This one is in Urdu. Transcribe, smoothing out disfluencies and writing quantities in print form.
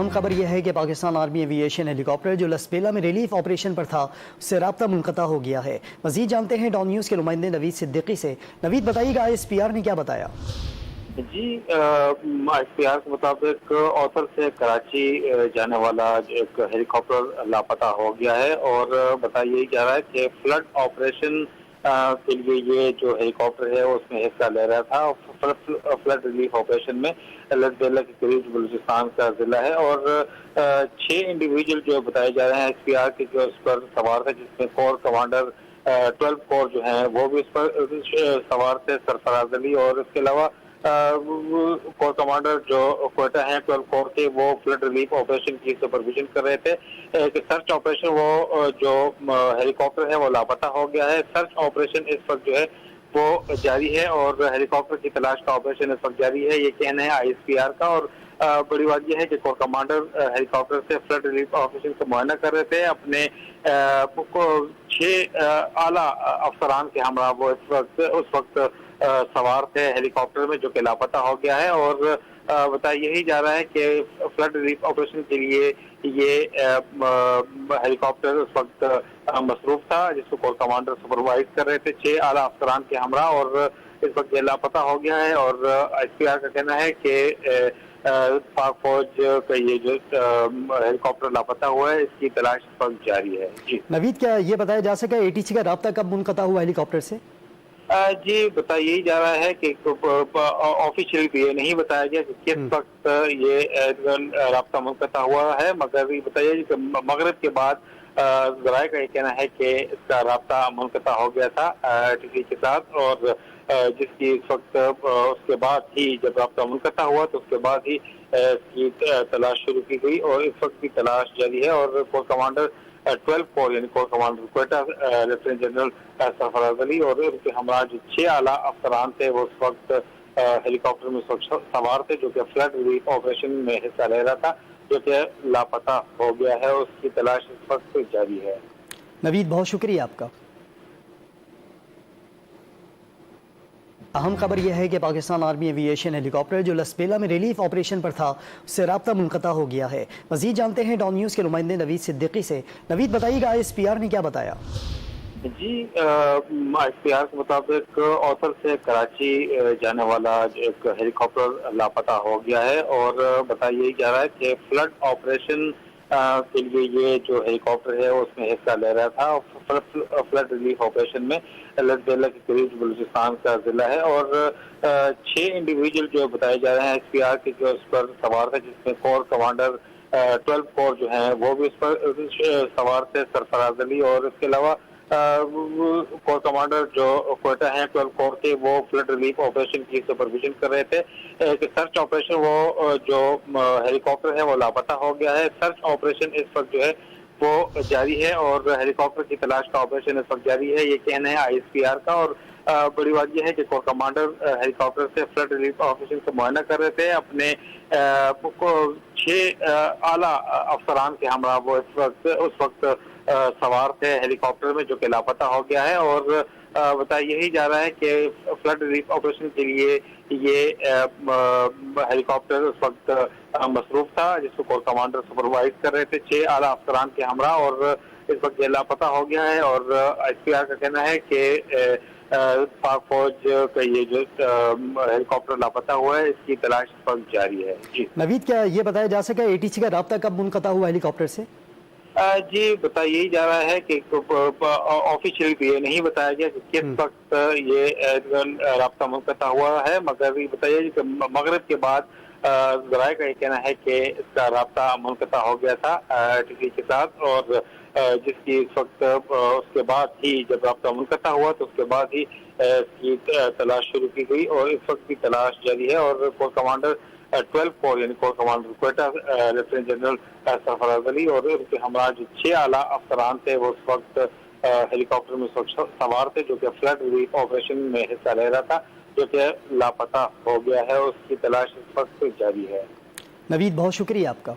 اہم خبر یہ ہے کہ پاکستان آرمی ایوی ایشن ہیلی کاپٹر جو لسبیلا میں ریلیف آپریشن پر تھا اس سے رابطہ منقطع ہو گیا ہے۔ مزید جانتے ہیں ڈان نیوز کے نمائندے نوید صدیقی سے۔ نوید بتائیے گا ایس پی آر نے کیا بتایا؟ جی ایس پی آر کے مطابق اوتھر سے کراچی جانے والا ایک ہیلی کاپٹر لاپتہ ہو گیا ہے، اور بتایا جا رہا ہے کہ فلڈ آپریشن کے لیے یہ جو ہیلی کاپٹر ہے اس میں حصہ لے رہا تھا۔ فلڈ ریلیف آپریشن میں لسبیلا کے قریب بلوچستان کا ضلع ہے، اور 6 انڈیویجول جو بتائے جا رہے ہیں ایس پی آر کے جو اس پر سوار تھے، جس میں کور کمانڈر 12 کور جو ہیں وہ بھی اس پر سوار تھے، سرفراز علی، اور اس کے علاوہ کور کمانڈر جو کوئٹہ ہیں 12 کور کے، وہ فلڈ ریلیف آپریشن کی سپرویژن کر رہے تھے۔ کہ سرچ آپریشن وہ جو ہیلی کاپٹر ہے وہ لاپتہ ہو گیا ہے۔ سرچ آپریشن اس وقت جو ہے وہ جاری ہے، اور ہیلی کاپٹر کی تلاش کا آپریشن اس وقت جاری ہے، یہ کہنا ہے آئی ایس پی آر کا۔ اور بڑی بات یہ ہے کہ کور کمانڈر ہیلی کاپٹر سے فلڈ ریلیف آپریشن کا معائنہ کر رہے تھے، اپنے 6 اعلیٰ افسران کے ہمراہ وہ اس وقت سوار تھے ہیلی کاپٹر میں، جو کہ لاپتہ ہو گیا ہے۔ اور بتایا یہی جا رہا ہے کہ فلڈ ریلیف آپریشن کے لیے یہ ہیلی کاپٹر اس وقت مصروف تھا، جس کو کور کمانڈر سپروائز کر رہے تھے 6 اعلیٰ افسران کے ہمراہ، اور اس وقت یہ لاپتہ ہو گیا ہے۔ اور ایس پی آر کا کہنا ہے کہ پاک فوج کا یہ جو ہیلی کاپٹر لاپتہ ہوا ہے، اس کی تلاش اس وقت جاری ہے۔ جی نوید، کیا یہ بتایا جا سکا اے ٹی سی کا رابطہ کب منقطع ہوا ہیلی کاپٹر سے؟ جی بتایا یہی جا رہا ہے کہ آفیشیلی تو یہ نہیں بتایا گیا کہ کس وقت یہ رابطہ منقطع ہوا ہے، مگر یہ بتایا کہ مغرب کے بعد ذرائع کا یہ کہنا ہے کہ اس کا رابطہ منقطع ہو گیا تھا ٹی سی کے ساتھ، اور جس کی اس وقت اس کے بعد ہی جب رابطہ منقطع ہوا تو اس کے بعد ہی اس کی تلاش شروع کی گئی، اور اس وقت کی تلاش جاری ہے۔ اور کور کمانڈر 12 کور یعنی corps commander Quetta lieutenant general Sarfraz Ali اور ان کے ہمراہ جو 6 اعلیٰ افسران تھے وہ اس وقت ہیلی کاپٹر میں سوار تھے، جو کہ فلڈ ریلیف آپریشن میں حصہ لے رہا تھا، جو کہ لاپتہ ہو گیا ہے، اس کی تلاش اس وقت جاری ہے۔ نوید، بہت شکریہ آپ کا۔ اہم خبر یہ ہے کہ پاکستان آرمی ایوی ایشن ہیلی کاپٹر جو لسبیلا میں ریلیف آپریشن پر تھا اس سے رابطہ منقطع ہو گیا ہے۔ مزید جانتے ہیں ڈان نیوز کے نمائندے نوید صدیقی سے۔ نوید بتائیے گا ایس پی آر نے کیا بتایا؟ جی ایس پی آر کے مطابق اوتھر سے کراچی جانے والا ایک ہیلی کاپٹر لاپتہ ہو گیا ہے، اور بتایا یہی جا رہا ہے کہ فلڈ آپریشن کے لیے یہ جو ہیلی کاپٹر ہے اس میں حصہ لے رہا تھا۔ فلڈ ریلیف آپریشن میں لسبیلا کے قریب بلوچستان کا ضلع ہے، اور 6 انڈیویجول جو بتائے جا رہے ہیں ایس پی آر کے جو اس پر سوار تھے، جس میں کور کمانڈر 12 کور جو ہیں وہ بھی اس پر سوار تھے، سرفراز علی، اور اس کے علاوہ کور کمانڈر جو کوئٹہ ہیں 12 کور کے، وہ فلڈ ریلیف آپریشن کی سپرویژن کر رہے تھے۔ کہ سرچ آپریشن وہ جو ہیلی کاپٹر ہے وہ لاپتہ ہو گیا ہے۔ سرچ آپریشن اس وقت جو ہے وہ جاری ہے، اور ہیلی کاپٹر کی تلاش کا آپریشن اس وقت جاری ہے، یہ کہنا ہے آئی ایس پی آر کا۔ اور بڑی بات یہ ہے کہ کور کمانڈر ہیلی کاپٹر سے فلڈ ریلیف آپریشن کا معائنہ کر رہے تھے، اپنے 6 اعلیٰ افسران کے ہمراہ وہ اس وقت سوار تھے ہیلی کاپٹر میں، جو کہ لاپتہ ہو گیا ہے۔ اور بتایا یہی جا رہا ہے کہ فلڈ ریلیف آپریشن کے لیے یہ ہیلی کاپٹر اس وقت مصروف تھا، جس کو کور کمانڈر سپروائز کر رہے تھے 6 اعلیٰ افسران کے ہمراہ، اور اس وقت یہ لاپتہ ہو گیا ہے۔ اور ایس پی آر کا کہنا ہے کہ پاک فوج کا یہ جو ہیلی کاپٹر لاپتہ ہوا ہے، اس کی تلاش اس وقت جاری ہے۔ جی نوید، کیا یہ بتایا جا سکا اے ٹی سی کا رابطہ کب منقطع ہوا ہیلی کاپٹر سے؟ جی بتایا یہی جا رہا ہے کہ آفیشیلی تو یہ نہیں بتایا گیا کہ کس وقت یہ رابطہ منقطع ہوا ہے، مگر یہ بتایا کہ مغرب کے بعد ذرائع کا یہ کہنا ہے کہ اس کا رابطہ منقطع ہو گیا تھا ٹی سی کے ساتھ، اور جس کی اس وقت اس کے بعد ہی جب رابطہ منقطع ہوا تو اس کے بعد ہی اس کی تلاش شروع کی گئی، اور اس وقت کی تلاش جاری ہے۔ اور کور کمانڈر 12 کور یعنی corps commander Quetta lieutenant general Sarfraz Ali اور ان کے ہمراہ جو 6 اعلیٰ افسران تھے وہ اس وقت ہیلی کاپٹر میں سوار تھے، جو کہ فلڈ ریلیف آپریشن میں حصہ لے رہا تھا، جو کہ لاپتہ ہو گیا ہے، اس کی تلاش اس وقت جاری ہے۔ نوید، بہت شکریہ آپ کا۔